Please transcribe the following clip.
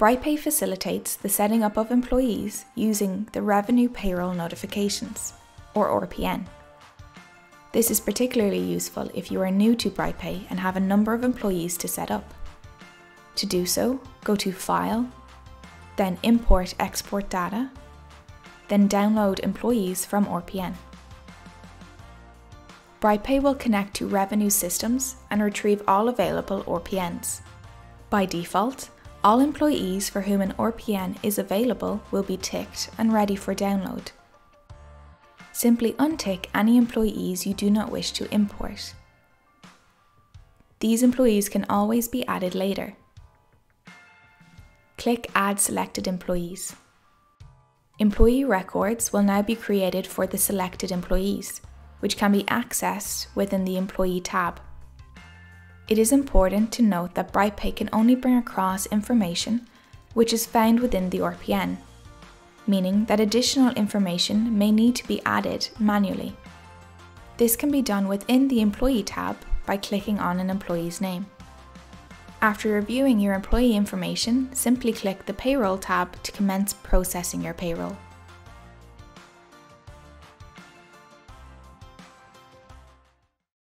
BrightPay facilitates the setting up of employees using the Revenue Payroll Notifications, or RPN. This is particularly useful if you are new to BrightPay and have a number of employees to set up. To do so, go to File, then Import/Export Data, then download employees from RPN. BrightPay will connect to revenue systems and retrieve all available RPNs. By default, all employees for whom an RPN is available will be ticked and ready for download. Simply untick any employees you do not wish to import. These employees can always be added later. Click Add Selected Employees. Employee records will now be created for the selected employees, which can be accessed within the Employee tab. It is important to note that BrightPay can only bring across information which is found within the RPN, meaning that additional information may need to be added manually. This can be done within the Employee tab by clicking on an employee's name. After reviewing your employee information, simply click the Payroll tab to commence processing your payroll.